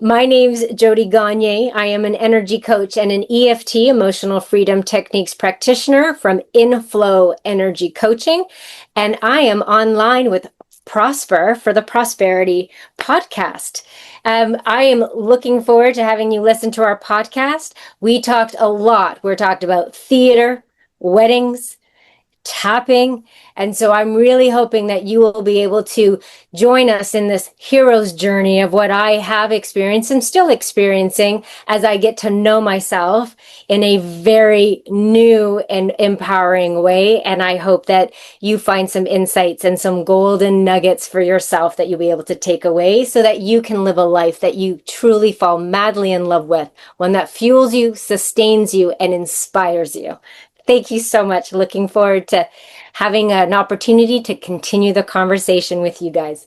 My name's Jodi Gagné. I am an energy coach and an EFT, emotional freedom techniques practitioner from InFlow Energy Coaching. And I am online with Prosper for the Prosperity podcast. I am looking forward to having you listen to our podcast. We talked a lot. We talked about theater, weddings, tapping. And so I'm really hoping that you will be able to join us in this hero's journey of what I have experienced and still experiencing as I get to know myself in a very new and empowering way. And I hope that you find some insights and some golden nuggets for yourself that you'll be able to take away so that you can live a life that you truly fall madly in love with, one that fuels you, sustains you, and inspires you. Thank you so much. Looking forward to having an opportunity to continue the conversation with you guys.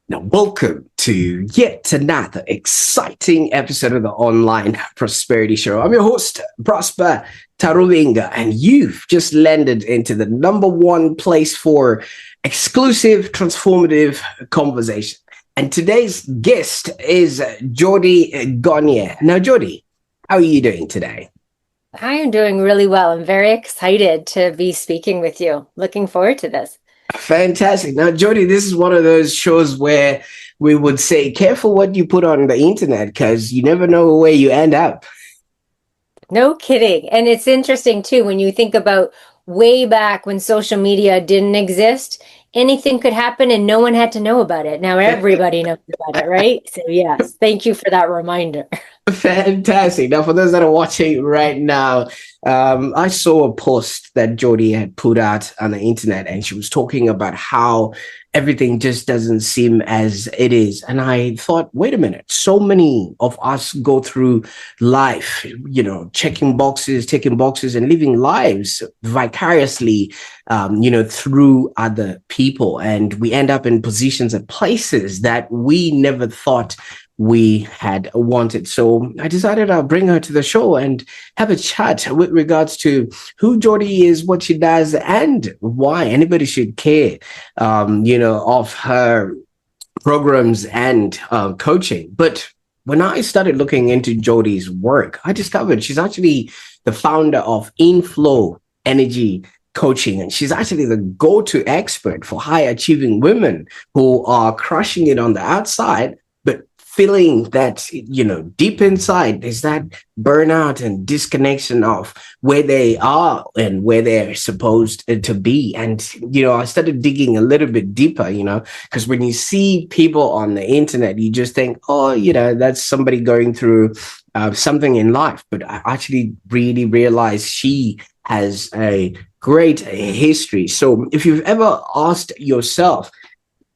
Now, welcome to yet another exciting episode of the Online Prosperity Show. I'm your host, Prosper Taruvinga, and you've just landed into the number one place for exclusive, transformative conversation. And today's guest is Jodi Gagné. Now, Jodi, how are you doing today? I am doing really well. I'm very excited to be speaking with you. Looking forward to this. Fantastic. Now, Jodi, this is one of those shows where we would say, careful what you put on the internet because you never know where you end up. No kidding. And it's interesting too, when you think about way back when social media didn't exist, anything could happen and no one had to know about it. Now everybody knows about it, right? So yes, thank you for that reminder. Fantastic. Now, for those that are watching right now, I saw a post that Jodi had put out on the internet, and she was talking about how everything just doesn't seem as it is. And I thought, wait a minute, so many of us go through life, checking boxes, ticking boxes, and living lives vicariously, through other people. And we end up in positions and places that we never thought we had wanted. So I decided I'll bring her to the show and have a chat with regards to who Jodi is, what she does, and why anybody should care, of her programs and coaching. But when I started looking into Jodi's work, I discovered she's actually the founder of InFlow Energy Coaching, and she's actually the go-to expert for high achieving women who are crushing it on the outside, but feeling that, deep inside, there's that burnout and disconnection of where they are and where they're supposed to be. And, I started digging a little bit deeper, because when you see people on the internet, you just think, oh, that's somebody going through something in life. But I actually really realized she has a great history. So if you've ever asked yourself,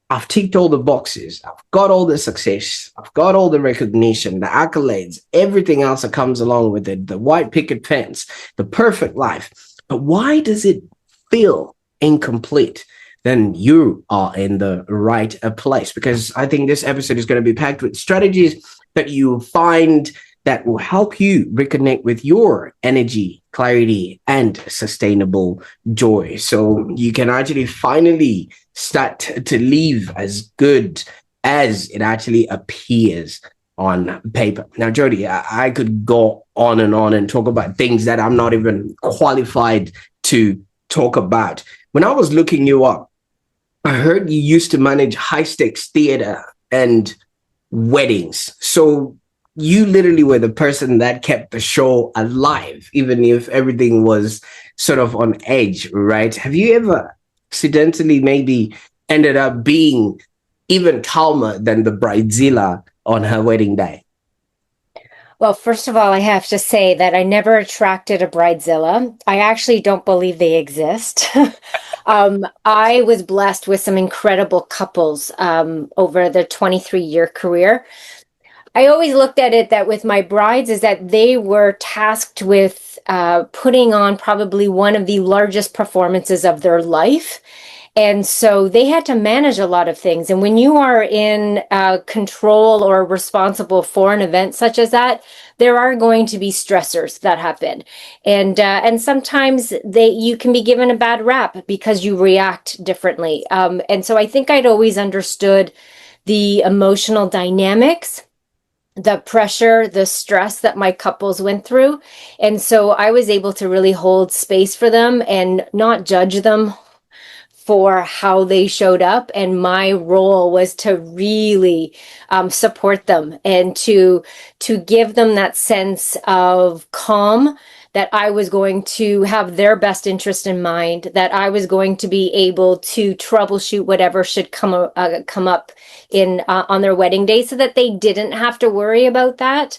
I've ticked all the boxes, I've got all the success, I've got all the recognition, the accolades, everything else that comes along with it, the white picket fence, the perfect life, but why does it feel incomplete? Then you are in the right place, because I think this episode is going to be packed with strategies that you find that will help you reconnect with your energy, clarity, and sustainable joy. So you can actually finally start to live as good as it actually appears on paper. Now, Jodi, I could go on and talk about things that I'm not even qualified to talk about. When I was looking you up, I heard you used to manage high-stakes theater and weddings. So you literally were the person that kept the show alive, even if everything was sort of on edge, right? Have you ever accidentally maybe ended up being even calmer than the bridezilla on her wedding day? Well, first of all, I have to say that I never attracted a bridezilla. I actually don't believe they exist. I was blessed with some incredible couples over the 23-year career. I always looked at it that with my brides is that they were tasked with putting on probably one of the largest performances of their life. And so they had to manage a lot of things. And when you are in control or responsible for an event such as that, there are going to be stressors that happen. And sometimes you can be given a bad rap because you react differently. And so I think I'd always understood the emotional dynamics, the pressure, the stress that my couples went through. And so I was able to really hold space for them and not judge them for how they showed up. And my role was to really support them and to give them that sense of calm, that I was going to have their best interest in mind, that I was going to be able to troubleshoot whatever should come up in on their wedding day, so that they didn't have to worry about that.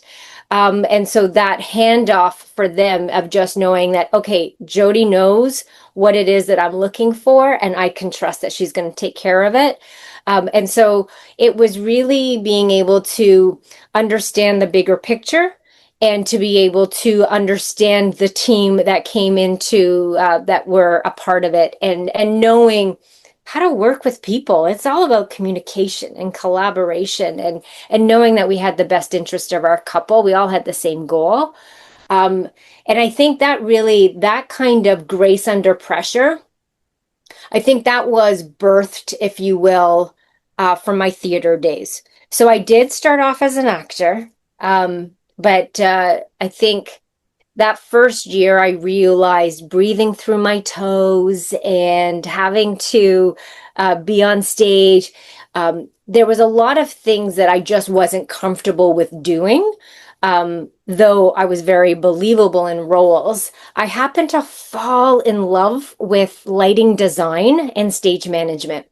And so that handoff for them of just knowing that, okay, Jodi knows what it is that I'm looking for, and I can trust that she's going to take care of it. And so it was really being able to understand the bigger picture and to be able to understand the team that came into that were a part of it, and knowing how to work with people. It's all about communication and collaboration, and knowing that we had the best interest of our couple. We all had the same goal. Um, and I think that really, that kind of grace under pressure, I think that was birthed, if you will, from my theater days. So I did start off as an actor, but I think that first year I realized breathing through my toes and having to be on stage. There was a lot of things that I just wasn't comfortable with doing. Though I was very believable in roles, I happened to fall in love with lighting design and stage management.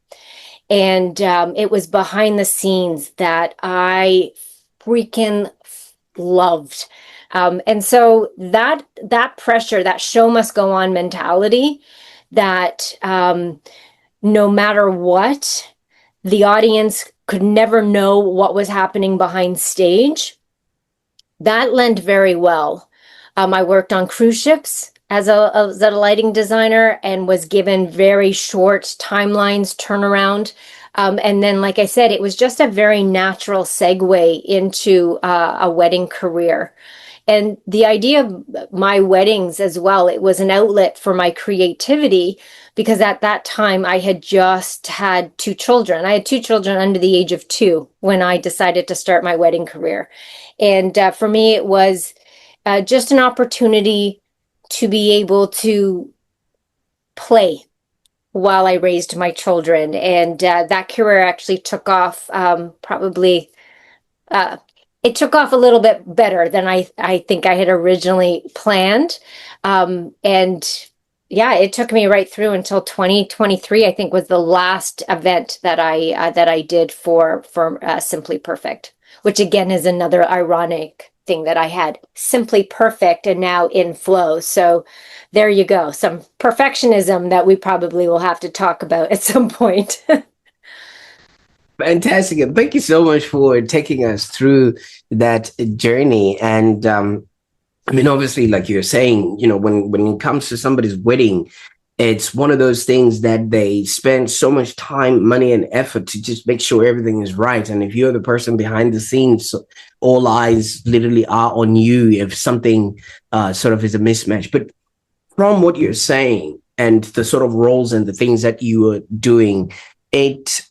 And it was behind the scenes that I freaking loved. And so that pressure, that show must go on mentality, that no matter what, the audience could never know what was happening behind stage, that lent very well. I worked on cruise ships as a lighting designer, and was given very short timelines, turnaround. And then, like I said, it was just a very natural segue into a wedding career. And the idea of my weddings as well, it was an outlet for my creativity, because at that time I had just had two children. I had two children under the age of 2 when I decided to start my wedding career. And for me, it was just an opportunity to be able to play while I raised my children. And that career actually took off probably uh, it took off a little bit better than I think I had originally planned. And yeah, it took me right through until 2023, I think, was the last event that I did for Simply Perfect, which again is another ironic thing, that I had Simply Perfect and now InFlow. So there you go. Some perfectionism that we probably will have to talk about at some point. Fantastic. And thank you so much for taking us through that journey. And I mean, obviously, like you're saying, when it comes to somebody's wedding, it's one of those things that they spend so much time, money, and effort to just make sure everything is right. And if you're the person behind the scenes, all eyes literally are on you if something sort of is a mismatch. But from what you're saying and the sort of roles and the things that you are doing, it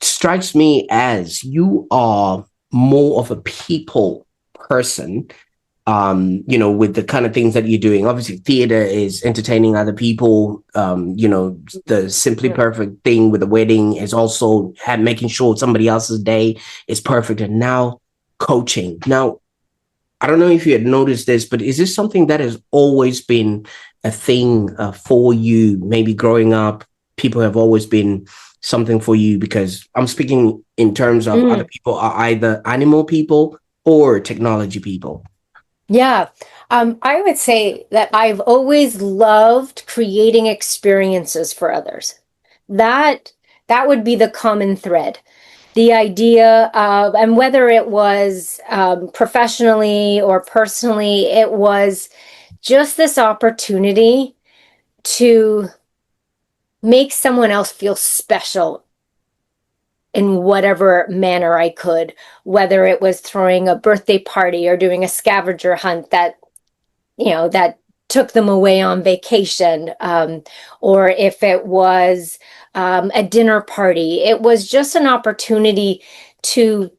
strikes me as you are more of a people person, with the kind of things that you're doing. Obviously, theater is entertaining other people. The Simply Perfect thing with the wedding is also making sure somebody else's day is perfect. And now coaching. Now, I don't know if you had noticed this, but is this something that has always been a thing for you? Maybe growing up, people have always been something for you, because I'm speaking in terms of other people are either animal people or technology people. Yeah, I would say that I've always loved creating experiences for others. That that would be the common thread. The idea of, and whether it was professionally or personally, it was just this opportunity to make someone else feel special in whatever manner I could, whether it was throwing a birthday party or doing a scavenger hunt that took them away on vacation, or if it was a dinner party. It was just an opportunity to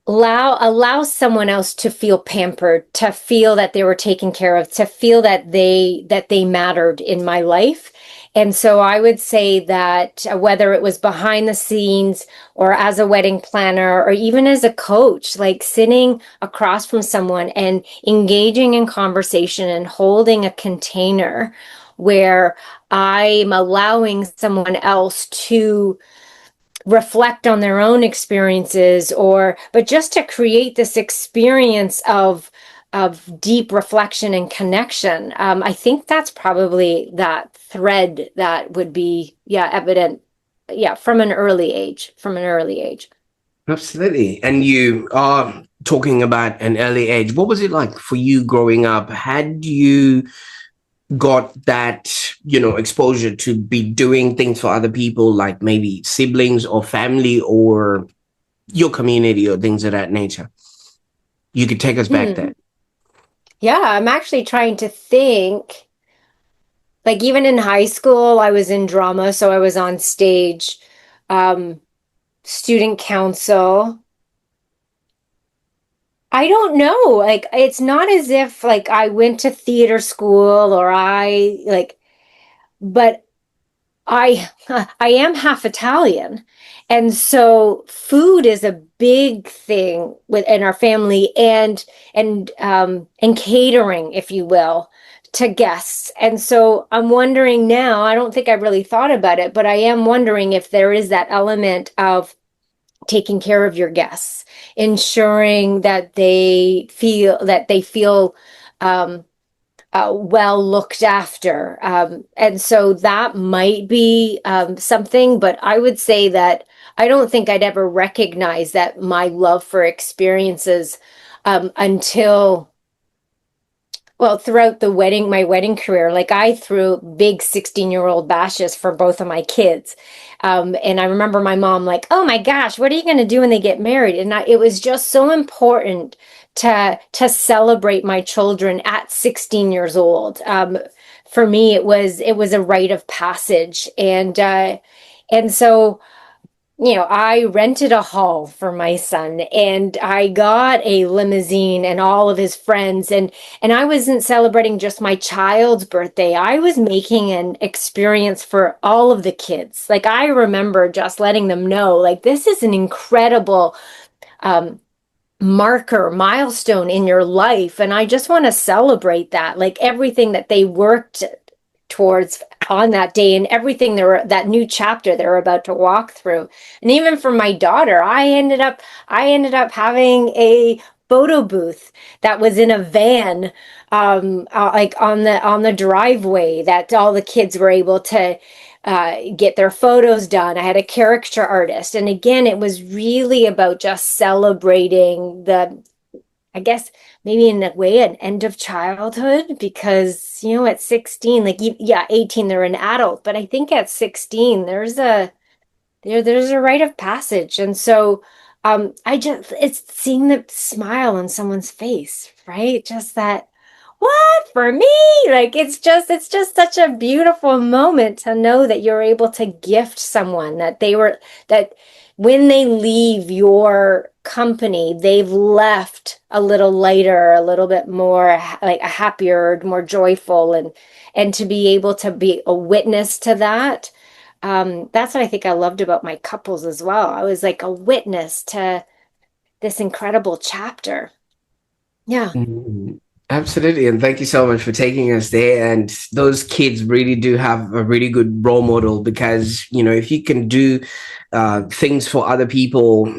allow someone else to feel pampered, to feel that they were taken care of, to feel that they mattered in my life. And so I would say that whether it was behind the scenes or as a wedding planner or even as a coach, like sitting across from someone and engaging in conversation and holding a container where I'm allowing someone else to reflect on their own experiences, but just to create this experience of deep reflection and connection. I think that's probably that thread that would be, evident, from an early age. Absolutely. And you are talking about an early age. What was it like for you growing up? Had you got that, exposure to be doing things for other people, like maybe siblings or family or your community or things of that nature? You could take us back there. Yeah, I'm actually trying to think. Like even in high school, I was in drama, so I was on stage, um, student council. I don't know. Like it's not as if like I went to theater school or but I I am half Italian. And so food is a big thing within our family, and catering, if you will, to guests. And so I'm wondering now, I don't think I've really thought about it, but I am wondering if there is that element of taking care of your guests, ensuring that they feel um, well looked after. And so that might be something, but I would say that I don't think I'd ever recognize that my love for experiences until, well, throughout my wedding career. Like I threw big 16-year-old bashes for both of my kids. And I remember my mom like, oh my gosh, what are you going to do when they get married? And it was just so important to celebrate my children at 16 years old. For me, it was a rite of passage. And so I rented a hall for my son, and I got a limousine and all of his friends, and I wasn't celebrating just my child's birthday. I was making an experience for all of the kids. Like I remember just letting them know, like this is an incredible um milestone in your life, and I just want to celebrate that, like everything that they worked towards on that day and everything that new chapter they're about to walk through. And even for my daughter, I ended up having a photo booth that was in a van, like on the driveway, that all the kids were able to get their photos done. I had a caricature artist, and again, it was really about just celebrating I guess maybe in a way an end of childhood, because at 16, like, yeah, 18 they're an adult, but I think at 16 there's a rite of passage. And so it's seeing the smile on someone's face, right? Just that, what, for me? Like it's just such a beautiful moment to know that you're able to gift someone, that when they leave your company, they've left a little lighter, a little bit more like a happier, more joyful, and to be able to be a witness to that. That's what I think I loved about my couples as well. I was like a witness to this incredible chapter. Yeah. Mhm. Absolutely. And thank you so much for taking us there. And those kids really do have a really good role model, because, if you can do things for other people,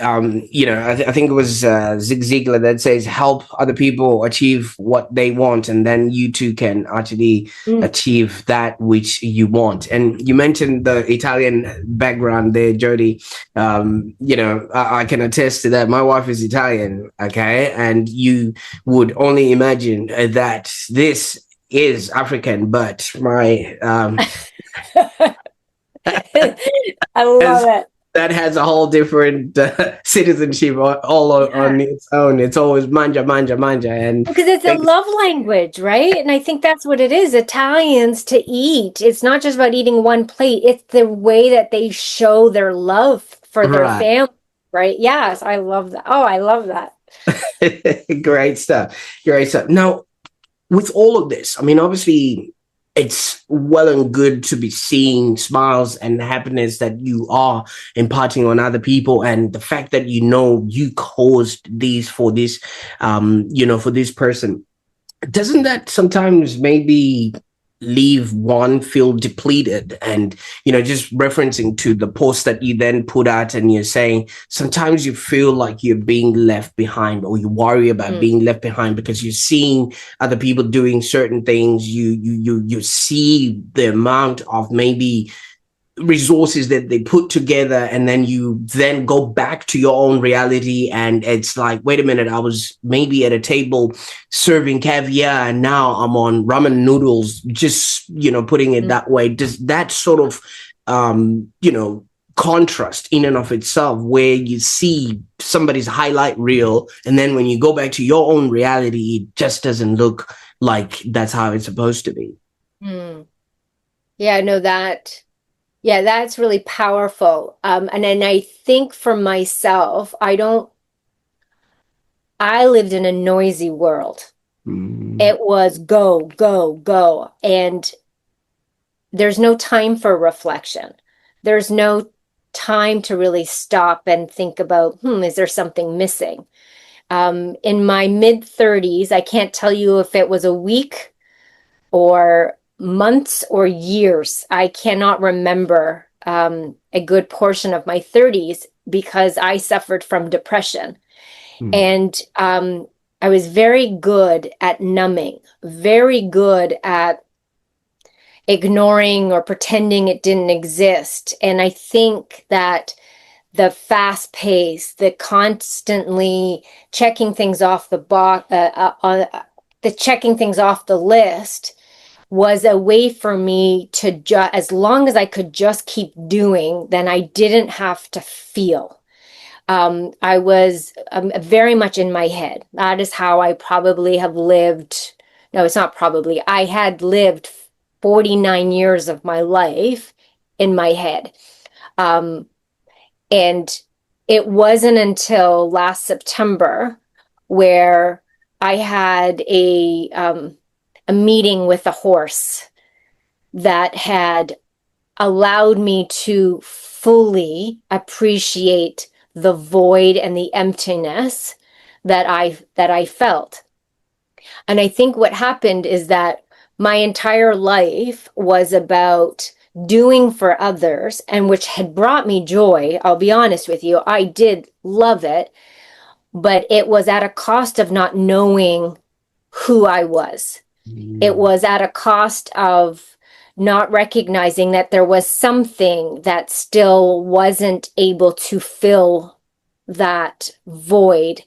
I think it was Zig Ziglar that says, help other people achieve what they want, and then you too can actually Mm. achieve that which you want. And you mentioned the Italian background there, Jodi. I can attest to that. My wife is Italian, okay? And you would only imagine that this is African, but my I love As it. that has a whole different citizenship all Yeah. on its own. It's always manja, manja, manja, and Because it's a love language, right? And I think that's what it is. Italians to eat. It's not just about eating one plate. It's the way that they show their love for their right. family, right? Yes, I love that. Oh, I love that. Great stuff. Great stuff. Now, with all of this, I mean, obviously, it's well and good to be seeing smiles and happiness that you are imparting on other people, and the fact that you caused these for this, for this person. Doesn't that sometimes maybe leave one feel depleted? And just referencing to the post that you then put out, and you're saying sometimes you feel like you're being left behind, or you worry about Mm, being left behind because you're seeing other people doing certain things. You see the amount of maybe resources that they put together, and then you then go back to your own reality, and it's like, wait a minute, I was maybe at a table serving caviar, and now I'm on ramen noodles, just putting it mm, that way. Does that sort of contrast in and of itself, where you see somebody's highlight reel, and then when you go back to your own reality, it just doesn't look like that's how it's supposed to be? mm. Yeah, no, yeah, that's really powerful. And then I think for myself, I lived in a noisy world. Mm. It was go, go, go. And there's no time for reflection. There's no time to really stop and think about, is there something missing? In my mid 30s, I can't tell you if it was a week or months or years. I cannot remember a good portion of my 30s because I suffered from depression. Mm. And I was very good at numbing, very good at ignoring or pretending it didn't exist. And I think that the fast pace, the constantly checking things off the checking things off the list was a way for me to as long as I could just keep doing, then I didn't have to feel. I was very much in my head. That is how I probably have lived. No, it's not probably. I had lived 49 years of my life in my head. Um, and it wasn't until last September where I had a meeting with a horse that had allowed me to fully appreciate the void and the emptiness that I felt. And I think what happened is that my entire life was about doing for others, and which had brought me joy. I'll be honest with you, I did love it, but it was at a cost of not knowing who I was. It Mm. was at a cost of not recognizing that there was something that still wasn't able to fill that void.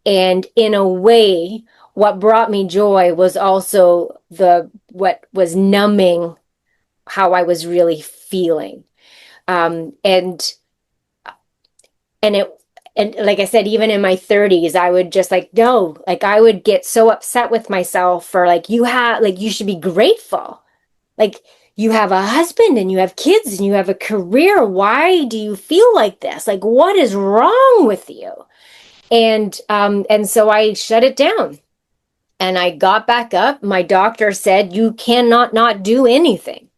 And in a way, what brought me joy was also what was numbing how I was really feeling. Um, and and it and like I said, even in my 30s, I would just like, no, like I would get so upset with myself for like, you should be grateful. Like you have a husband and you have kids and you have a career. Why do you feel like this? Like what is wrong with you? And so I shut it down and I got back up. My doctor said, you cannot not do anything.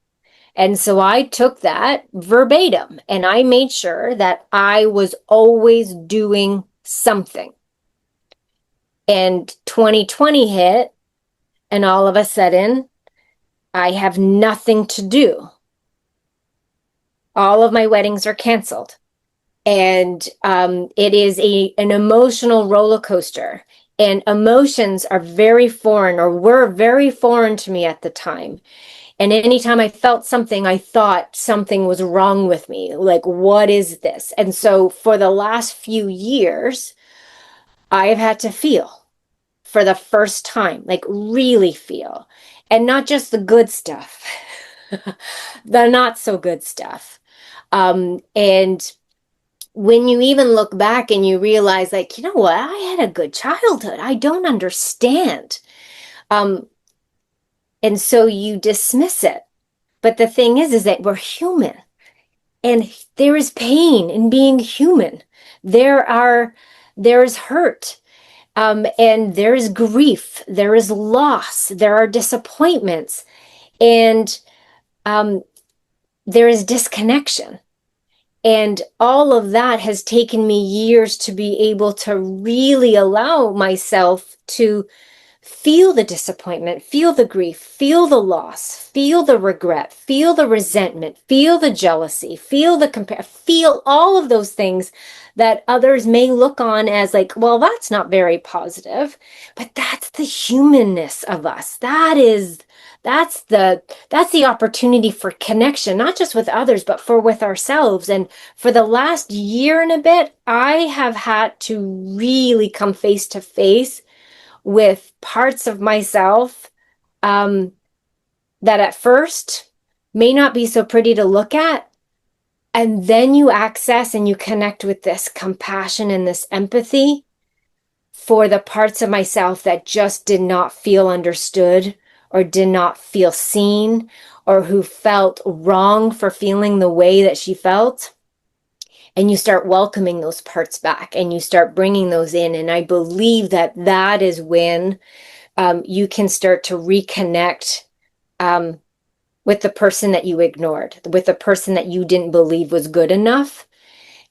And so I took that verbatim and I made sure that I was always doing something. And 2020 hit, and all of a sudden, I have nothing to do. All of my weddings are canceled. And it is an emotional roller coaster. And emotions are very foreign, or were very foreign to me at the time. And anytime I felt something, I thought something was wrong with me. Like, what is this? And so for the last few years, I have had to feel for the first time, like really feel, and not just the good stuff. the not so good stuff. And when you even look back and you realize, like, you know what, I had a good childhood. I don't understand. Um, and so you dismiss it. But the thing is that we're human, and there is pain in being human. There is hurt, and there is grief, there is loss, there are disappointments, and um, there is disconnection. And all of that has taken me years to be able to really allow myself to feel the disappointment, feel the grief, feel the loss, feel the regret, feel the resentment, feel the jealousy, feel the feel all of those things that others may look on as like, well, that's not very positive, but that's the humanness of us. That's the opportunity for connection, not just with others, but for with ourselves. And for the last year and a bit, I have had to really come face to face with parts of myself that at first may not be so pretty to look at. And then you access and you connect with this compassion and this empathy for the parts of myself that just did not feel understood or did not feel seen, or who felt wrong for feeling the way that she felt. And you start welcoming those parts back and you start bringing those in. And I believe that that is when you can start to reconnect with the person that you ignored, with the person that you didn't believe was good enough.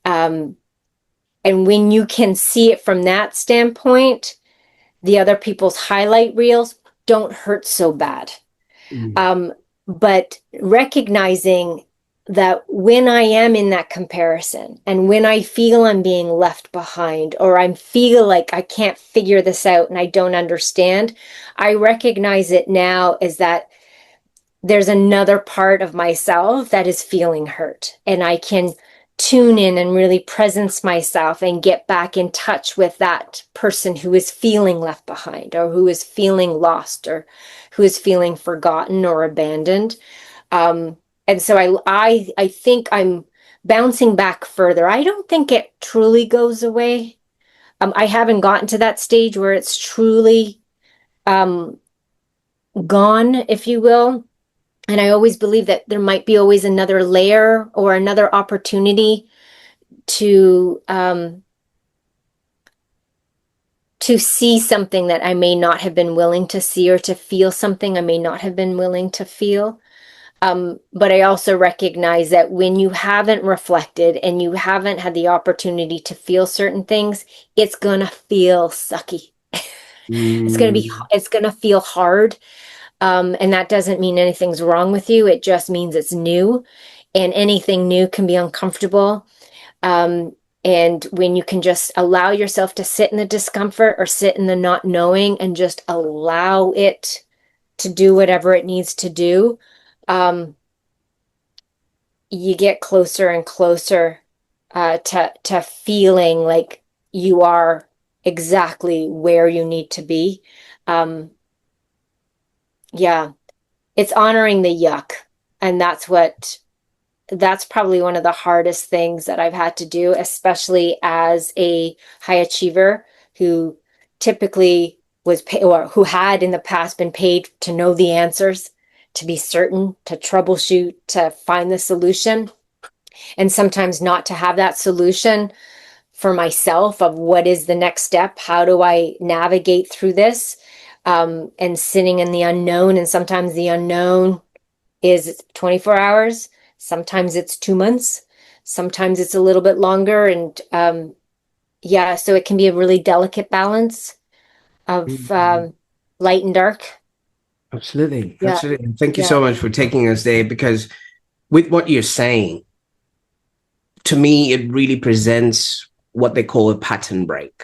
And when you can see it from that standpoint, the other people's highlight reels don't hurt so bad. But recognizing that when I am in that comparison and when I feel I'm being left behind, or I feel like I can't figure this out and I don't understand, I recognize it now as that there's another part of myself that is feeling hurt, and I can tune in and really presence myself and get back in touch with that person who is feeling left behind, or who is feeling lost, or who is feeling forgotten or abandoned. And so I think I'm bouncing back further. I don't think it truly goes away. I haven't gotten to that stage where it's truly gone, if you will. And I always believe that there might be always another layer or another opportunity to see something that I may not have been willing to see, or to feel something I may not have been willing to feel. But I also recognize that when you haven't reflected and you haven't had the opportunity to feel certain things, it's gonna feel sucky. It's gonna feel hard. And that doesn't mean anything's wrong with you. It just means it's new, and anything new can be uncomfortable. And when you can just allow yourself to sit in the discomfort or sit in the not knowing and just allow it to do whatever it needs to do, you get closer and closer to feeling like you are exactly where you need to be. Yeah, it's honoring the yuck. And that's probably one of the hardest things that I've had to do, especially as a high achiever who typically was or who had in the past been paid to know the answers, to be certain, to troubleshoot, to find the solution, and sometimes not to have that solution for myself of what is the next step, how do I navigate through this, and sitting in the unknown. And sometimes the unknown is 24 hours. Sometimes it's 2 months. Sometimes it's a little bit longer. And yeah, so it can be a really delicate balance of light and dark. Absolutely. Yeah. Absolutely. Thank you Yeah. so much for taking us there, because with what you're saying, to me, it really presents what they call a pattern break,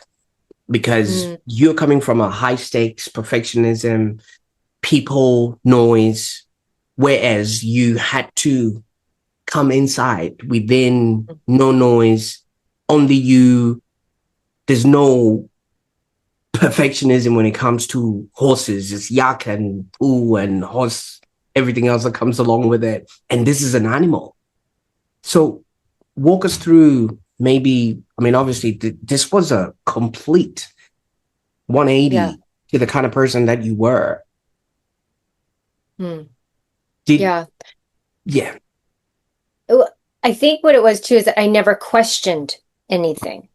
because you're coming from a high stakes perfectionism, people noise, whereas you had to come inside within, no noise, only you. There's no perfectionism when it comes to horses. It's yak and poo and horse everything else that comes along with it. And this is an animal. So walk us through maybe, I mean, obviously, this was a complete 180 to the kind of person that you were. Yeah. I think what it was too is that I never questioned anything.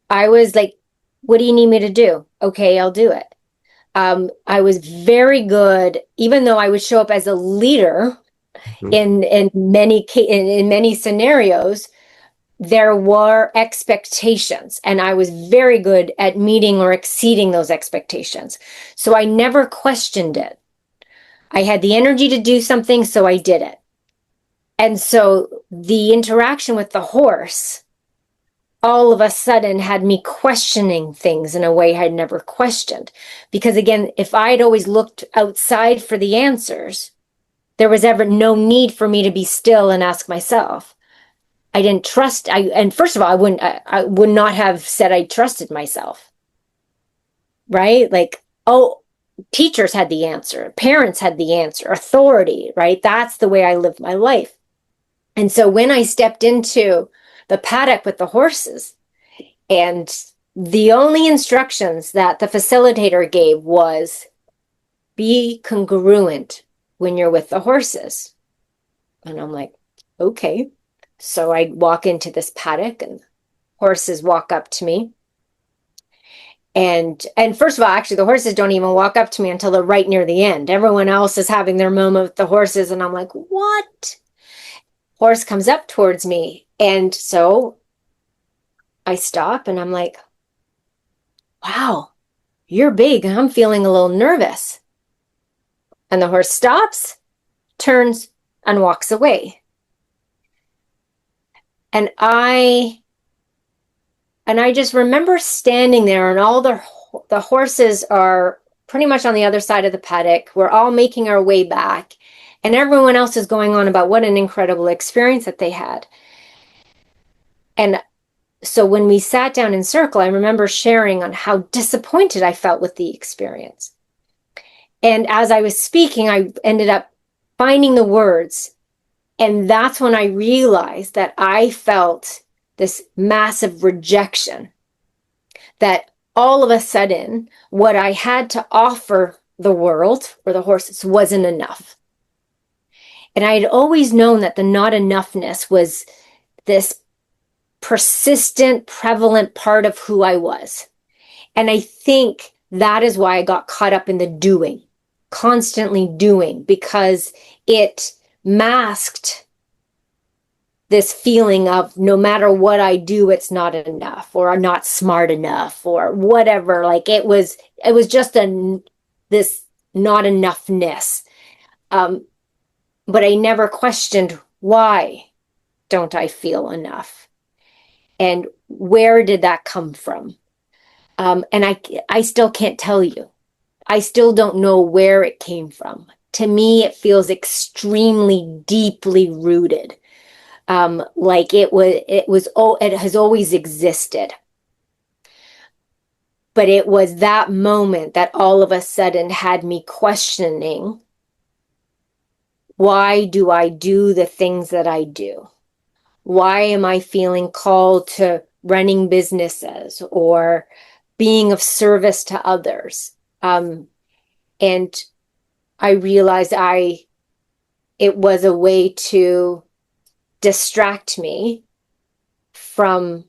I was like, what do you need me to do? Okay, I'll do it. I was very good, even though I would show up as a leader in many scenarios. There were expectations, and I was very good at meeting or exceeding those expectations. So I never questioned it. I had the energy to do something, so I did it. And so the interaction with the horse all of a sudden had me questioning things in a way I'd never questioned. Because again, if I'd always looked outside for the answers, there was ever no need for me to be still and ask myself. I didn't trust, and first of all, I would not have said I trusted myself, right? Like, oh, teachers had the answer, parents had the answer, authority, right? That's the way I lived my life. And so when I stepped into the paddock with the horses, and the only instructions that the facilitator gave was be congruent when you're with the horses. And I'm like, okay. So I walk into this paddock and horses walk up to me. And first of all, actually, the horses don't even walk up to me until they're right near the end. Everyone else is having their moment with the horses. And I'm like, what? Horse comes up towards me. And so I stop and I'm like, wow, you're big. I'm feeling a little nervous. And the horse stops, turns, and walks away. And I just remember standing there, and all the horses are pretty much on the other side of the paddock. We're all making our way back, and everyone else is going on about what an incredible experience that they had. And so when we sat down in circle, I remember sharing on how disappointed I felt with the experience. And as I was speaking, I ended up finding the words. And that's when I realized that I felt this massive rejection, that all of a sudden, what I had to offer the world or the horses wasn't enough. And I had always known that the not enoughness was this persistent, prevalent part of who I was. And I think that is why I got caught up in the doing, constantly doing, because it masked this feeling of no matter what I do, it's not enough, or I'm not smart enough, or whatever. Like it was just this not enoughness. But I never questioned, why don't I feel enough? And where did that come from? And I still can't tell you. I still don't know where it came from. To me, it feels extremely deeply rooted. Like it has always existed. But it was that moment that all of a sudden had me questioning, why do I do the things that I do? Why am I feeling called to running businesses or being of service to others? And I realized it was a way to distract me from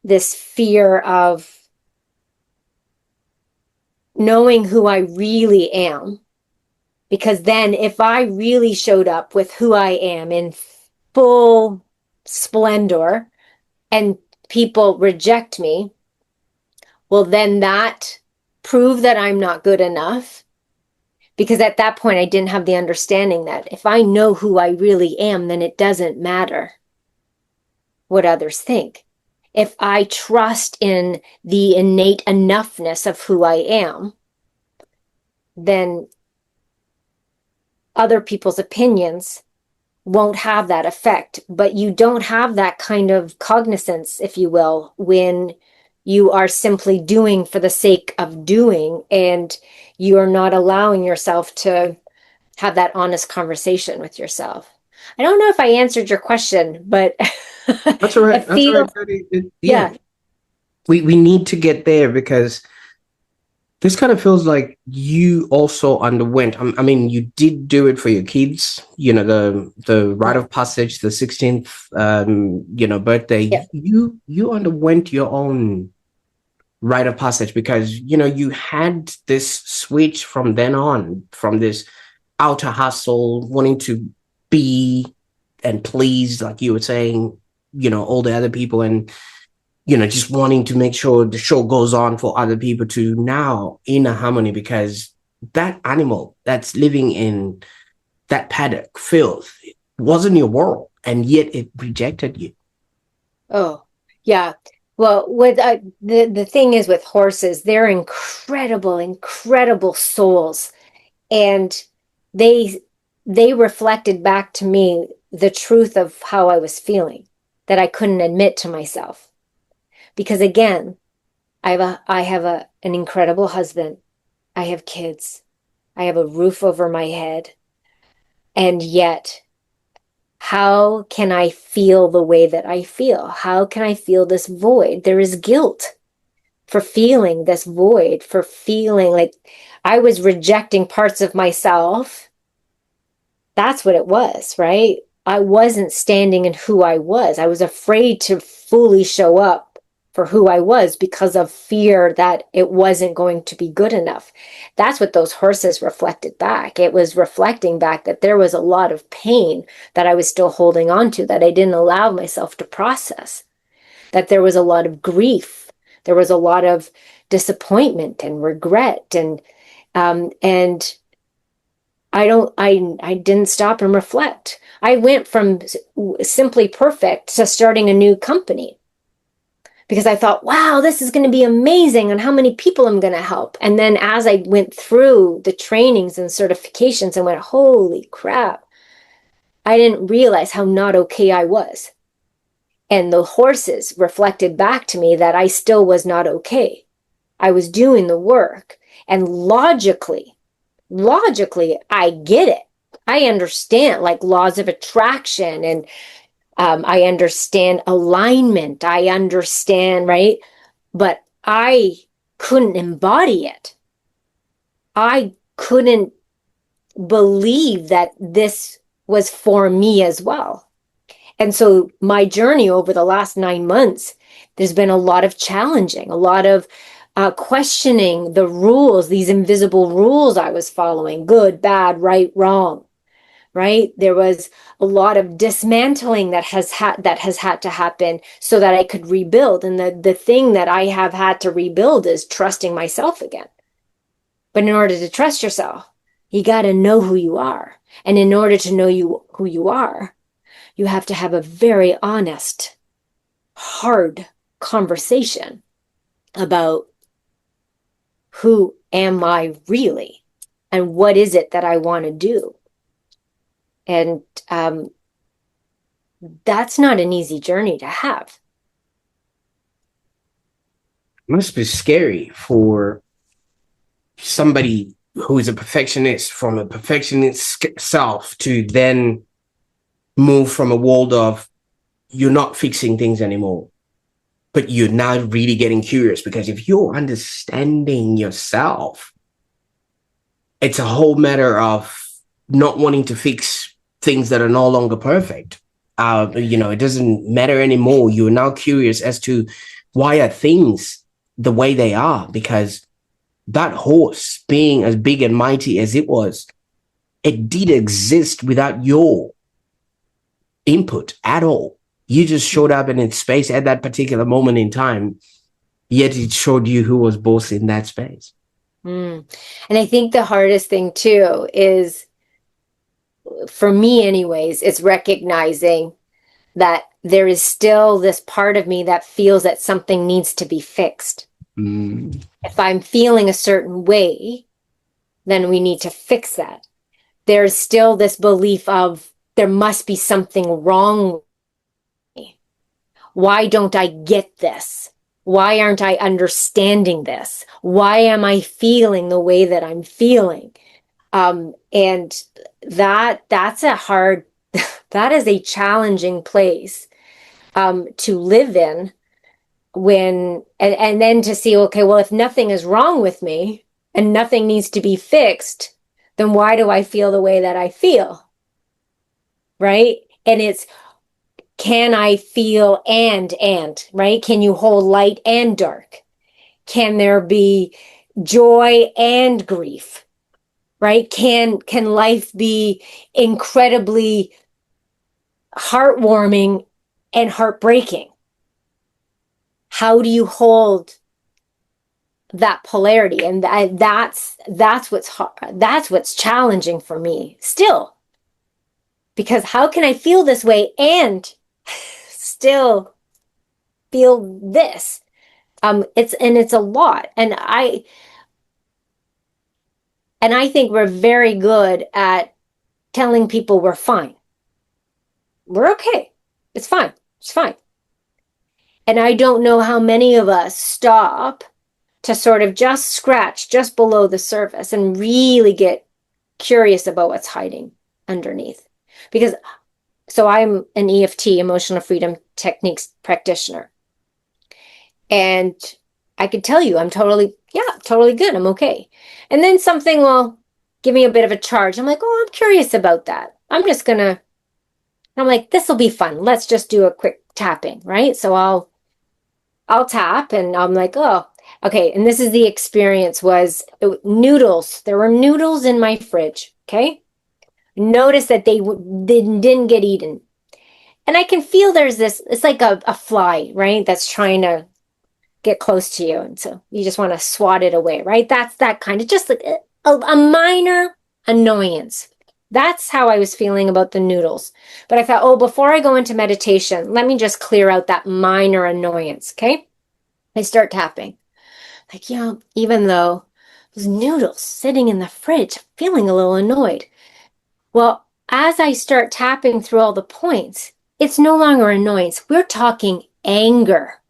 this fear of knowing who I really am. Because then if I really showed up with who I am in full splendor and people reject me, well, then that proved that I'm not good enough. Because at that point, I didn't have the understanding that if I know who I really am, then it doesn't matter what others think. If I trust in the innate enoughness of who I am, then other people's opinions won't have that effect. But you don't have that kind of cognizance, if you will, when you are simply doing for the sake of doing, and you are not allowing yourself to have that honest conversation with yourself. I don't know if I answered your question, but That's all right. it That's all right, feels, Jodi. Yeah, yeah, we need to get there because this kind of feels like you also underwent. I mean, you did do it for your kids. You know, the rite yeah, of passage, the 16th, birthday. yeah. You underwent your own rite of passage because you had this switch from then on, from this outer hustle, wanting to be and please, like you were saying, all the other people, and just wanting to make sure the show goes on for other people, to now inner harmony, because that animal that's living in that paddock filth wasn't your world, and yet it rejected you. Oh, yeah. Well, with the thing is with horses, they're incredible, incredible souls, and they they reflected back to me the truth of how I was feeling that I couldn't admit to myself. Because again, I have an incredible husband. I have kids. I have a roof over my head. And yet, how can I feel the way that I feel? How can I feel this void? There is guilt for feeling this void, for feeling like I was rejecting parts of myself. That's what it was, right? I wasn't standing in who I was. I was afraid to fully show up for who I was because of fear that it wasn't going to be good enough. That's what those horses reflected back. It was reflecting back that there was a lot of pain that I was still holding on to, that I didn't allow myself to process, that there was a lot of grief. There was a lot of disappointment and regret, and I didn't stop and reflect. I went from simply perfect to starting a new company because I thought, wow, this is going to be amazing and how many people I'm going to help. And then as I went through the trainings and certifications, I went, holy crap, I didn't realize how not okay I was. And the horses reflected back to me that I still was not okay. I was doing the work, and logically, I get it. I understand like laws of attraction, and I understand alignment. I understand, right? But I couldn't embody it. I couldn't believe that this was for me as well. And so my journey over the last 9 months, there's been a lot of challenging, a lot of questioning the rules, these invisible rules I was following, good, bad, right, wrong, right? There was a lot of dismantling that has had to happen so that I could rebuild. And the thing that I have had to rebuild is trusting myself again. But in order to trust yourself, you got to know who you are. And in order to know who you are, you have to have a very honest, hard conversation about who am I really and what is it that I want to do. And that's not an easy journey to have. It must be scary for somebody who is a perfectionist, from a perfectionist self, to then move from a world of you're not fixing things anymore, but you're now really getting curious, because if you're understanding yourself, it's a whole matter of not wanting to fix things that are no longer perfect. It doesn't matter anymore. You're now curious as to why are things the way they are, because that horse, being as big and mighty as it was, it did exist without your input at all. You just showed up in its space at that particular moment in time, yet it showed you who was boss in that space. Mm. And I think the hardest thing too is, for me anyways, it's recognizing that there is still this part of me that feels that something needs to be fixed. Mm. If I'm feeling a certain way, then we need to fix that. There's still this belief of there must be something wrong with me. Why don't I get this? Why aren't I understanding this? Why am I feeling the way that I'm feeling? And that's a hard, that is a challenging place to live in and then to see, okay, well, if nothing is wrong with me and nothing needs to be fixed, then why do I feel the way that I feel? Right? And it's, can I feel right? Can you hold light and dark? Can there be joy and grief? Right? Can life be incredibly heartwarming and heartbreaking? How do you hold that polarity? And that's what's hard, that's what's challenging for me still, because how can I feel this way and still feel this? It's a lot, and I think we're very good at telling people we're fine, we're okay, it's fine, it's fine. And I don't know how many of us stop to sort of just scratch just below the surface and really get curious about what's hiding underneath. Because, so I'm an EFT, emotional freedom techniques practitioner. And I could tell you I'm totally good. I'm okay. And then something will give me a bit of a charge. I'm like, oh, I'm curious about that. I'm like, this will be fun. Let's just do a quick tapping, right? So I'll tap and I'm like, oh, okay. And this is the experience was noodles. There were noodles in my fridge. Okay. Notice that they didn't get eaten. And I can feel there's this, it's like a fly, right? That's trying to get close to you. And so you just want to swat it away, right? That's that kind of just like a minor annoyance. That's how I was feeling about the noodles. But I thought, oh, before I go into meditation, let me just clear out that minor annoyance. Okay. I start tapping. Like, even though those noodles sitting in the fridge, feeling a little annoyed. Well, as I start tapping through all the points, it's no longer annoyance. We're talking anger,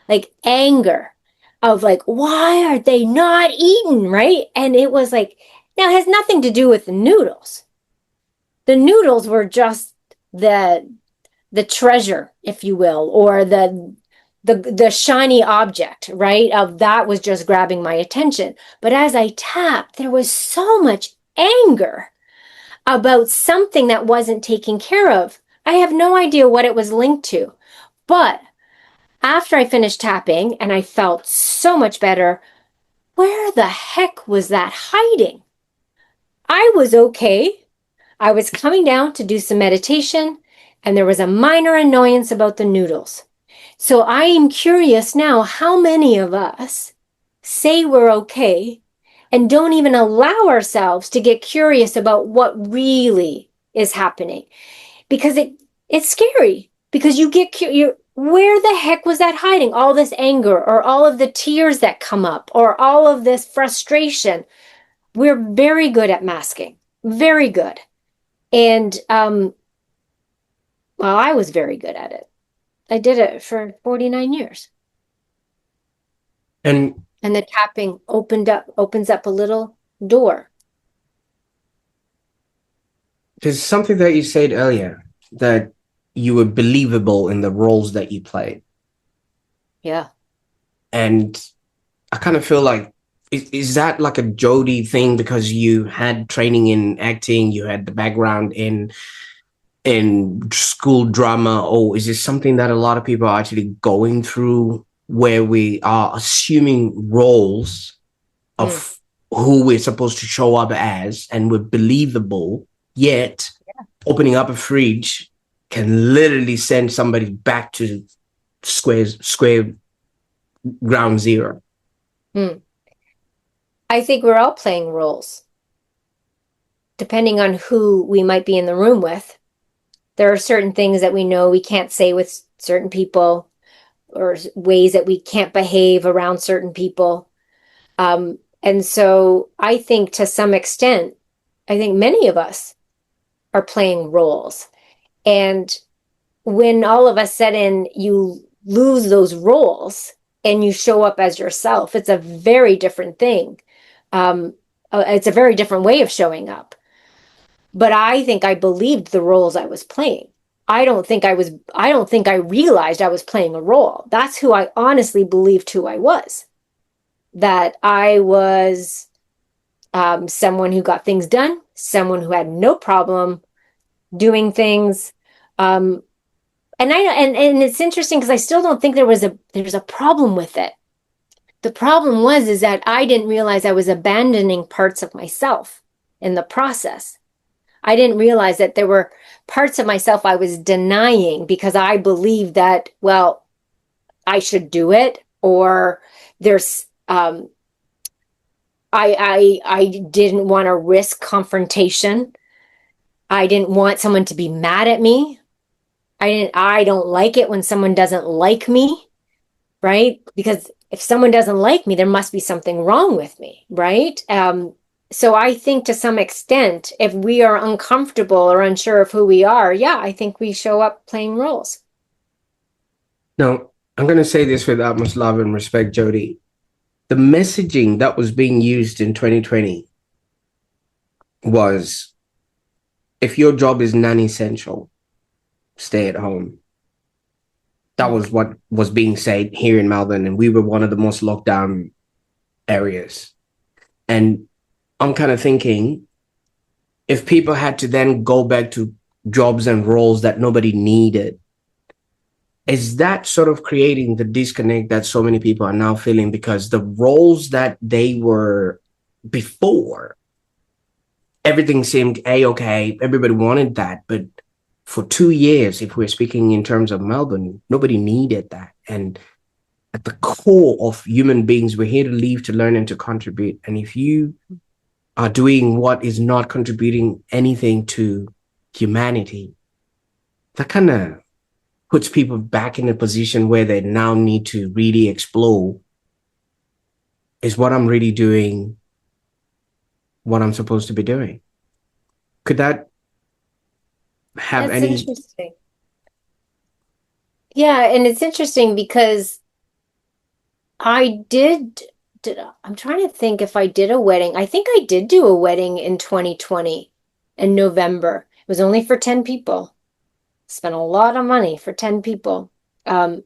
like anger of like, why are they not eaten, right? And it was like, now it has nothing to do with the noodles. The noodles were just the treasure, if you will, or the shiny object, right? Of that was just grabbing my attention. But as I tapped, there was so much anger about something that wasn't taken care of. I have no idea what it was linked to. But after I finished tapping and I felt so much better, where the heck was that hiding? I was okay. I was coming down to do some meditation, and there was a minor annoyance about the noodles. So I am curious now, how many of us say we're okay and don't even allow ourselves to get curious about what really is happening? Because it's scary, because you get curious. Where the heck was that hiding? All this anger, or all of the tears that come up, or all of this frustration. We're very good at masking, very good. And well, I was very good at it. I did it for 49 years. And The tapping opens up a little door. there's something that you said earlier, that you were believable in the roles that you played. Yeah. And I kind of feel like, is that like a Jodi thing because you had training in acting, you had the background in school drama, or is this something that a lot of people are actually going through, where we are assuming roles of who we're supposed to show up as, and we're believable, yet opening up a fridge can literally send somebody back to square ground zero? I think we're all playing roles, depending on who we might be in the room with. There are certain things that we know we can't say with certain people, or ways that we can't behave around certain people. And so I think to some extent, I think many of us are playing roles. And when all of a sudden you lose those roles and you show up as yourself, it's a very different thing. it's a very different way of showing up. But I think I believed the roles I was playing. I don't think I realized I was playing a role. That's who I honestly believed who I was. That I was someone who got things done, someone who had no problem doing things. Um, and it's interesting because I still don't think there's a problem with it. The problem is that I didn't realize I was abandoning parts of myself in the process. I didn't realize that there were parts of myself I was denying because I believed that, well, I should do it, or there's I didn't want to risk confrontation. I didn't want someone to be mad at me. I don't like it when someone doesn't like me, right? Because if someone doesn't like me, there must be something wrong with me, right? So I think to some extent, if we are uncomfortable or unsure of who we are, yeah, I think we show up playing roles. Now, I'm going to say this with utmost love and respect, Jodi. The messaging that was being used in 2020 was, if your job is non-essential, stay at home. That was what was being said here in Melbourne, and we were one of the most locked down areas. And I'm kind of thinking, if people had to then go back to jobs and roles that nobody needed, is that sort of creating the disconnect that so many people are now feeling? Because the roles that they were before, everything seemed a-okay, everybody wanted that, but for 2 years, if we're speaking in terms of Melbourne, nobody needed that. And at the core of human beings, we're here to live, to learn, and to contribute. And if you are doing what is not contributing anything to humanity, that kind of puts people back in a position where they now need to really explore, is what I'm really doing what I'm supposed to be doing? Could that have That's any? interesting. Yeah, and it's interesting because I I'm trying to think if I did a wedding. I think I did do a wedding in 2020 in November. It was only for 10 people. Spent a lot of money for 10 people. Um,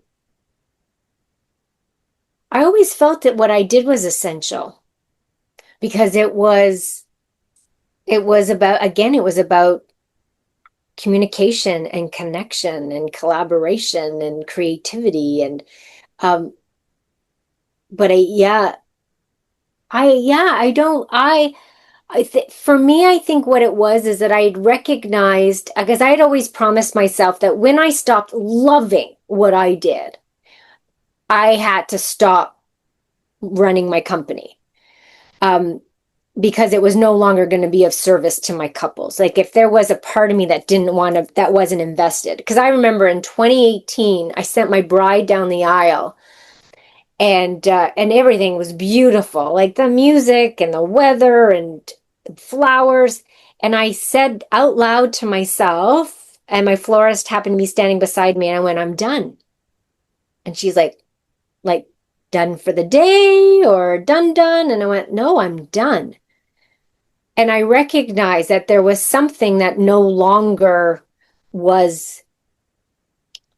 I always felt that what I did was essential because it was about, again, it was about communication and connection and collaboration and creativity and um but I don't for me, I think what it was is that I had recognized, because I had always promised myself that when I stopped loving what I did, I had to stop running my company. Um, because it was no longer going to be of service to my couples. Like if there was a part of me that didn't want to, that wasn't invested. Because I remember in 2018, I sent my bride down the aisle, and everything was beautiful, like the music and the weather and the flowers. And I said out loud to myself, and my florist happened to be standing beside me, and I went, "I'm done." And she's like done for the day or done? And I went, "No, I'm done." And I recognized that there was something that no longer was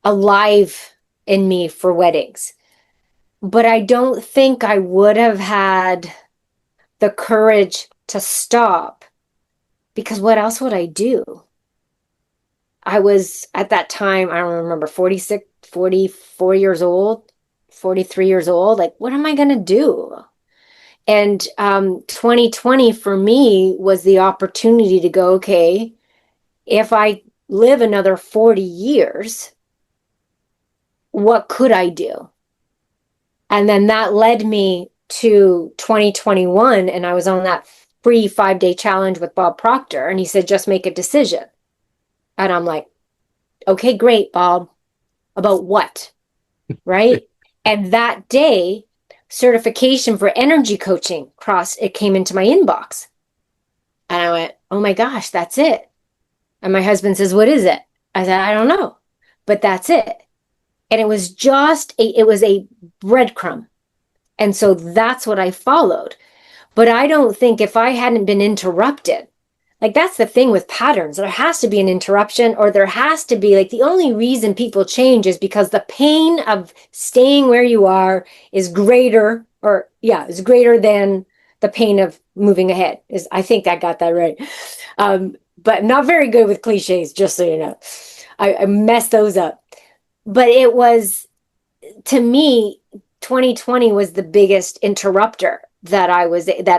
alive in me for weddings. But I don't think I would have had the courage to stop, because what else would I do? I was at that time, I don't remember, 46, 44 years old, 43 years old. Like, what am I going to do? And 2020 for me was the opportunity to go, okay, if I live another 40 years, what could I do? And then that led me to 2021. And I was on that free 5-day challenge with Bob Proctor. And he said, just make a decision. And I'm like, okay, great, Bob. About what? Right. And that day, certification for energy coaching it came into my inbox. And I went, oh my gosh, that's it. And my husband says, what is it? I said, I don't know, but that's it. And it was it was a breadcrumb. And so that's what I followed. But I don't think if I hadn't been interrupted, like that's the thing with patterns. There has to be an interruption, or there has to be like the only reason people change is because the pain of staying where you are is greater, or yeah, is greater than the pain of moving ahead. Is I think I got that right. But not very good with cliches, just so you know. I messed those up. But it was, to me, 2020 was the biggest interrupter that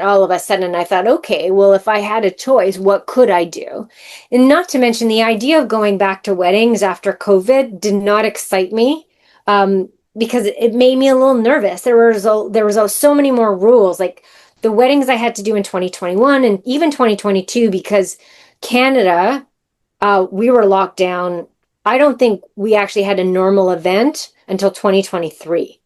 all of a sudden I thought, okay, well, if I had a choice, what could I do? And not to mention the idea of going back to weddings after COVID did not excite me, because it made me a little nervous. There was so many more rules, like the weddings I had to do in 2021 and even 2022, because Canada, we were locked down. I don't think we actually had a normal event until 2023.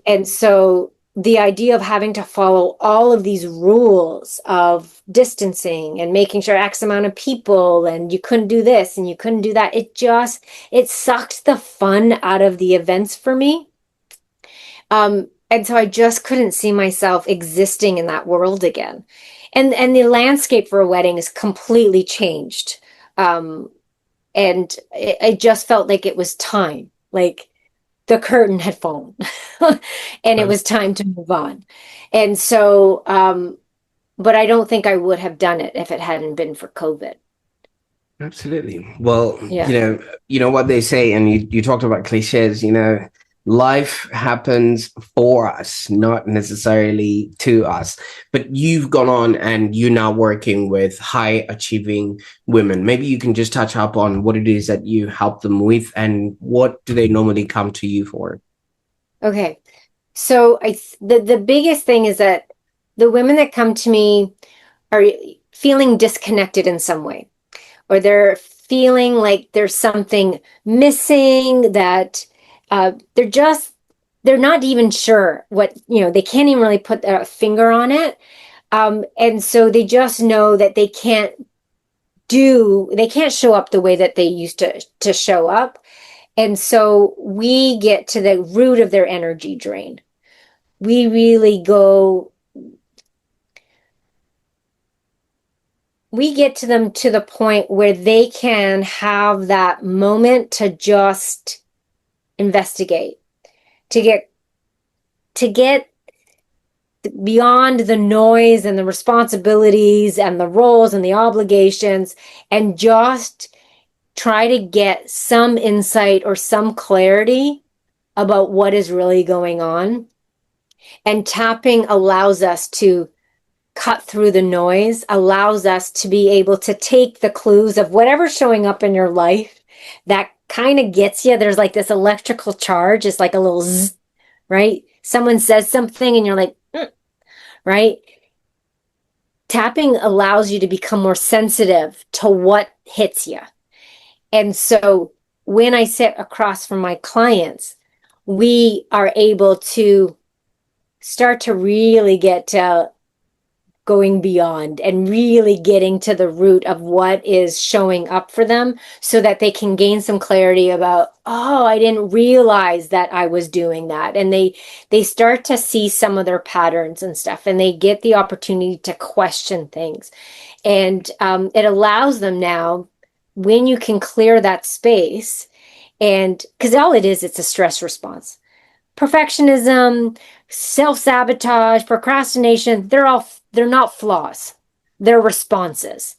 And so the idea of having to follow all of these rules of distancing and making sure X amount of people, and you couldn't do this and you couldn't do that, it sucked the fun out of the events for me. And so I just couldn't see myself existing in that world again. And the landscape for a wedding is completely changed. And it just felt like it was time. Like the curtain had fallen and it was time to move on. And so, but I don't think I would have done it if it hadn't been for COVID. Absolutely. Well, Yeah. you know what they say, and you talked about cliches, life happens for us, not necessarily to us. But you've gone on and you're now working with high achieving women. Maybe you can just touch up on what it is that you help them with, and what do they normally come to you for? Okay. So the biggest thing is that the women that come to me are feeling disconnected in some way, or they're feeling like there's something missing, that they're not even sure what, they can't even really put a finger on it. And so they just know that they can't show up the way that they used to show up. And so we get to the root of their energy drain. We really go, we get to them to the point where they can have that moment to just investigate, to get beyond the noise and the responsibilities and the roles and the obligations, and just try to get some insight or some clarity about what is really going on. And tapping allows us to cut through the noise, allows us to be able to take the clues of whatever's showing up in your life that kind of gets you. There's like this electrical charge. It's like a little zzz, right? Someone says something and you're like, right? Tapping allows you to become more sensitive to what hits you. And so when I sit across from my clients, we are able to start to really get to going beyond and really getting to the root of what is showing up for them, so that they can gain some clarity about, oh, I didn't realize that I was doing that. And they start to see some of their patterns and stuff, and they get the opportunity to question things. And it allows them now, when you can clear that space, and because all it is, it's a stress response. Perfectionism, self-sabotage, procrastination, they're not flaws. They're responses.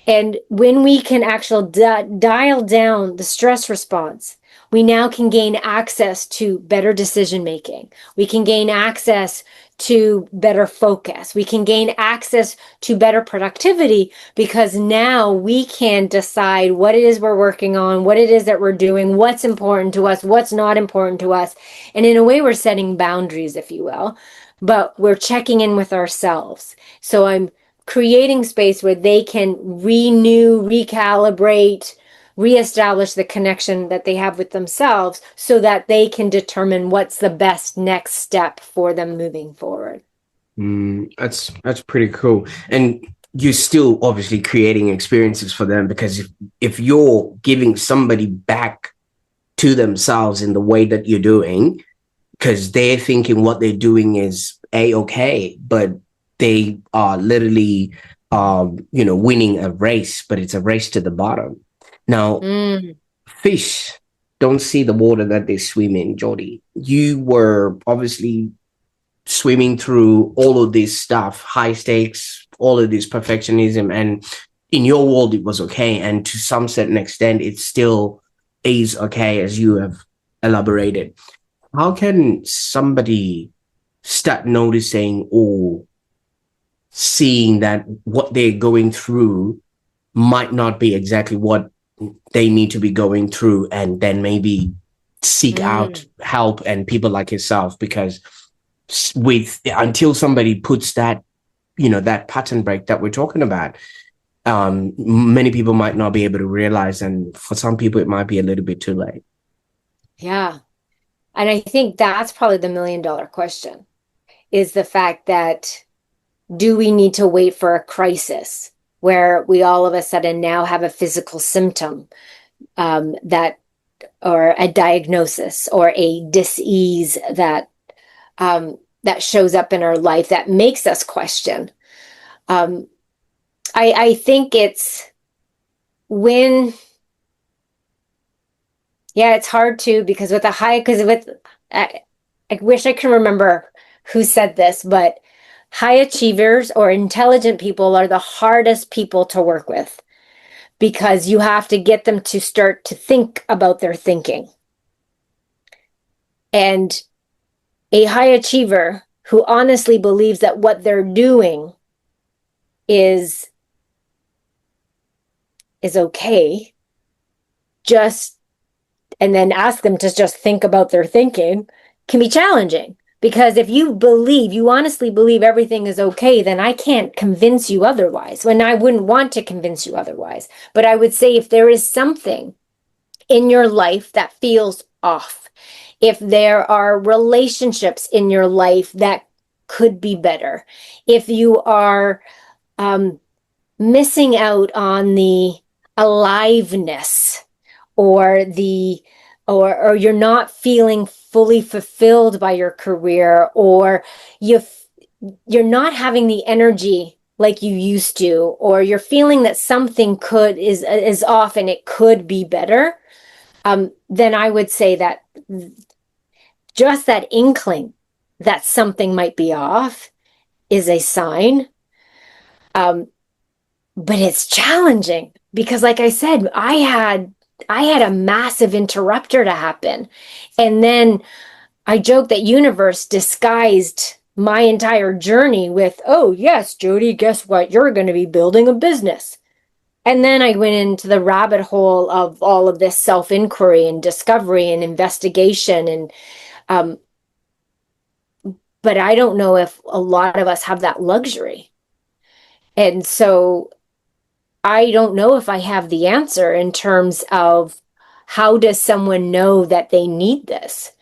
And when we can actually dial down the stress response, we now can gain access to better decision making. We can gain access to better focus. We can gain access to better productivity, because now we can decide what it is we're working on, what it is that we're doing, what's important to us, what's not important to us. And in a way, we're setting boundaries, if you will, but we're checking in with ourselves. So I'm creating space where they can renew, recalibrate, reestablish the connection that they have with themselves, so that they can determine what's the best next step for them moving forward. That's pretty cool. And you're still obviously creating experiences for them, because if you're giving somebody back to themselves in the way that you're doing, because they're thinking what they're doing is a-okay, but they are literally winning a race, but it's a race to the bottom. Now, fish don't see the water that they swim in. Jodi, you were obviously swimming through all of this stuff, high stakes, all of this perfectionism, and in your world it was okay, and to some certain extent it still is okay, as you have elaborated. How can somebody start noticing or seeing that what they're going through might not be exactly what they need to be going through, and then maybe seek out help and people like yourself? Because with until somebody puts that that pattern break that we're talking about, many people might not be able to realize, and for some people it might be a little bit too late. Yeah. And I think that's probably the $1,000,000 question, is the fact that, do we need to wait for a crisis where we all of a sudden now have a physical symptom, that, or a diagnosis or a dis-ease that that shows up in our life that makes us question? I think it's when, yeah, it's hard to, because with I wish I can remember who said this, but high achievers or intelligent people are the hardest people to work with, because you have to get them to start to think about their thinking. And a high achiever who honestly believes that what they're doing is okay, and then ask them to just think about their thinking, can be challenging. Because if you honestly believe everything is okay, then I can't convince you otherwise, when I wouldn't want to convince you otherwise. But I would say, if there is something in your life that feels off, if there are relationships in your life that could be better, if you are missing out on the aliveness, or you're not feeling fully fulfilled by your career, or you're not having the energy like you used to, or you're feeling that something is off and it could be better, then I would say that just that inkling that something might be off is a sign. But it's challenging, because, like I said, I had a massive interrupter to happen. And then I joke that universe disguised my entire journey with, oh yes, Jodi, guess what? You're going to be building a business. And then I went into the rabbit hole of all of this self-inquiry and discovery and investigation. And but I don't know if a lot of us have that luxury. And so I don't know if I have the answer in terms of, how does someone know that they need this?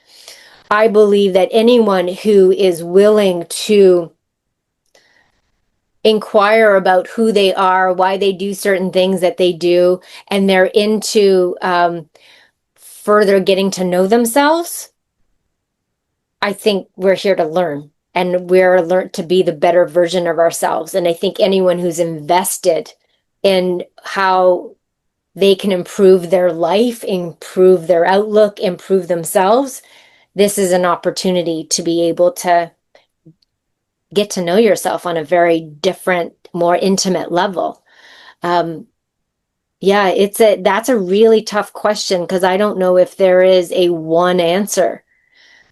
I believe that anyone who is willing to inquire about who they are, why they do certain things that they do, and they're into further getting to know themselves, I think we're here to learn, and we're learned to be the better version of ourselves. And I think anyone who's invested in how they can improve their life, improve their outlook, improve themselves, this is an opportunity to be able to get to know yourself on a very different, more intimate level. Yeah, that's a really tough question, because I don't know if there is a one answer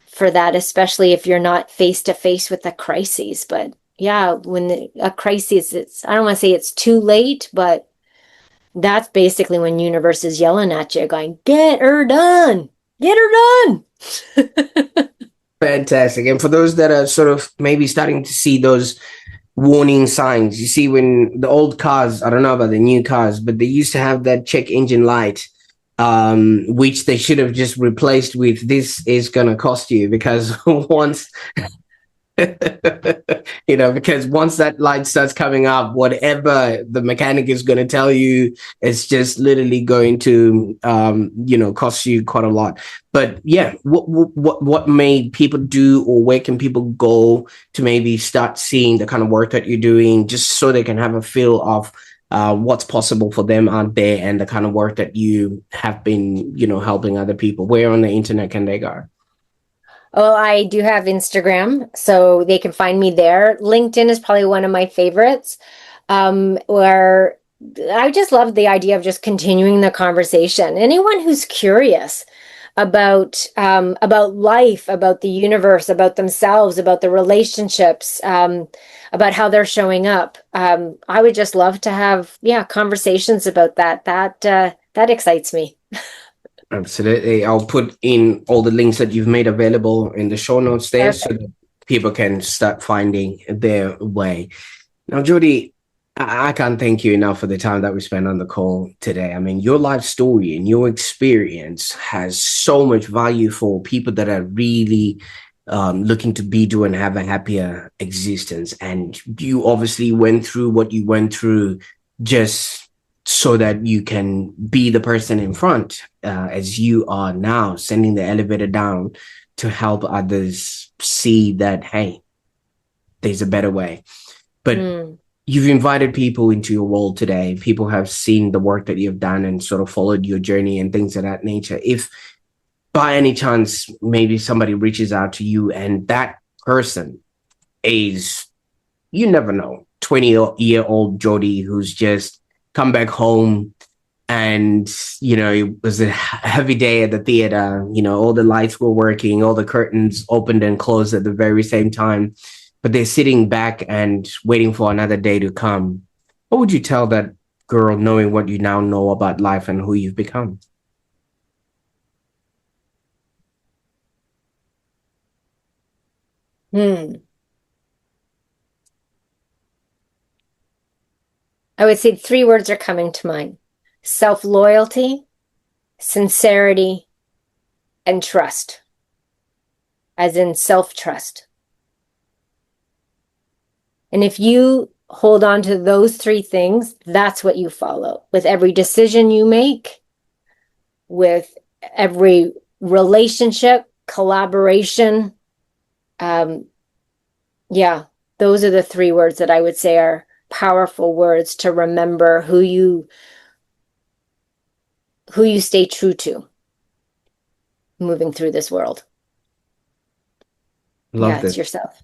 for that, especially if you're not face to face with a crisis. But yeah, when a crisis, I don't want to say it's too late, but that's basically when universe is yelling at you, going, get her done, get her done. Fantastic. And for those that are sort of maybe starting to see those warning signs, you see, when the old cars, I don't know about the new cars, but they used to have that check engine light, which they should have just replaced with, this is going to cost you, because once Because once that light starts coming up, whatever the mechanic is going to tell you, it's just literally going to, cost you quite a lot. But yeah, what made people do, or where can people go to maybe start seeing the kind of work that you're doing, just so they can have a feel of what's possible for them out there, and the kind of work that you have been, helping other people? Where on the internet can they go? Well, I do have Instagram, so they can find me there. LinkedIn is probably one of my favorites, where I just love the idea of just continuing the conversation. Anyone who's curious about life, about the universe, about themselves, about the relationships, about how they're showing up, I would just love to have, conversations about that. That excites me. Absolutely. I'll put in all the links that you've made available in the show notes there, so Perfect. that people can start finding their way. Now, Jodi, I can't thank you enough for the time that we spent on the call today. I mean, your life story and your experience has so much value for people that are really looking to do and have a happier existence. And you obviously went through what you went through just so that you can be the person in front, as you are now, sending the elevator down to help others see that, hey, there's a better way. But Mm. you've invited people into your world today. People have seen the work that you've done and sort of followed your journey and things of that nature. If by any chance, maybe somebody reaches out to you and that person is, you never know, 20-year-old Jodi who's just come back home, and it was a heavy day at the theater. All the lights were working, all the curtains opened and closed at the very same time, but they're sitting back and waiting for another day to come. What would you tell that girl, knowing what you now know about life and who you've become? Hmm. I would say three words are coming to mind: self-loyalty, sincerity, and trust, as in self-trust. And if you hold on to those three things, that's what you follow with every decision you make, with every relationship, collaboration. Um, yeah, those are the three words that I would say are powerful words to remember who you stay true to moving through this world. Yeah, Love it's this. yourself.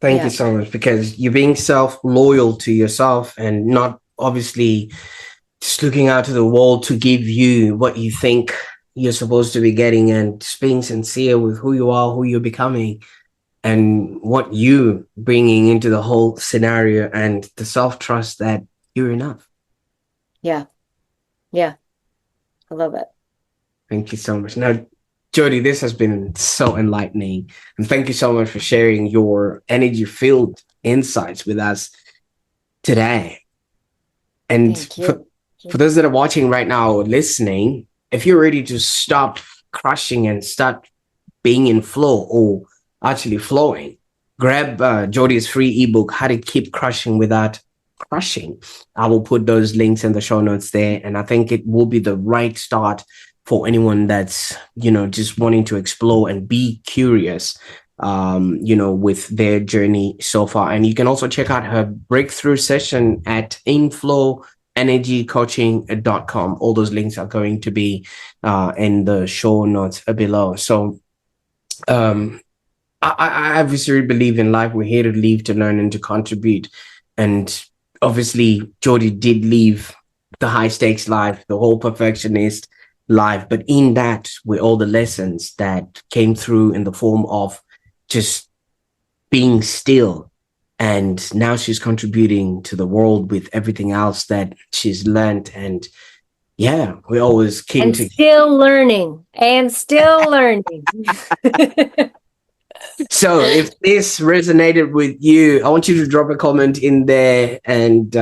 Thank you Yeah. so much, because you're being self-loyal to yourself and not obviously just looking out to the world to give you what you think you're supposed to be getting, and just being sincere with who you are, who you're becoming, and what you bringing into the whole scenario, and the self-trust that you're enough. Yeah. Yeah. I love it. Thank you so much. Now, Jodi, this has been so enlightening, and thank you so much for sharing your energy-filled insights with us today. And Thank for, you. for those that are watching right now or listening, if you're ready to stop crushing and start being in flow, or actually flowing, grab Jodi's free ebook, How to Keep Crushing Without Crushing. I will put those links in the show notes there. And I think it will be the right start for anyone that's, just wanting to explore and be curious, with their journey so far. And you can also check out her breakthrough session at InFlow EnergyCoaching.com. All those links are going to be in the show notes below. So um, I obviously believe in life. We're here to live, to learn, and to contribute. And obviously, Jodi did live the high stakes life, the whole perfectionist life. But in that, were all the lessons that came through in the form of just being still. And now she's contributing to the world with everything else that she's learned. And yeah, we're always keen And to. still learning and still learning. So if this resonated with you, I want you to drop a comment in there, and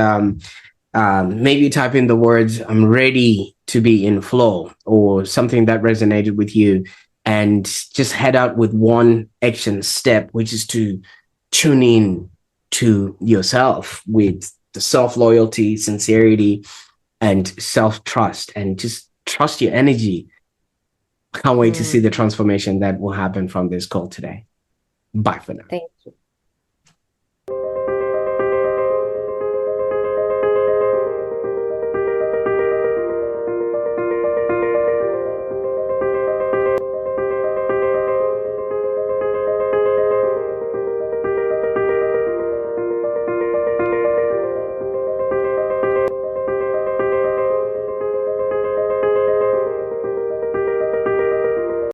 maybe type in the words, I'm ready to be in flow, or something that resonated with you. And just head out with one action step, which is to tune in to yourself with the self-loyalty, sincerity, and self-trust, and just trust your energy. I can't wait to see the transformation that will happen from this call today. Bye for now. Thank you.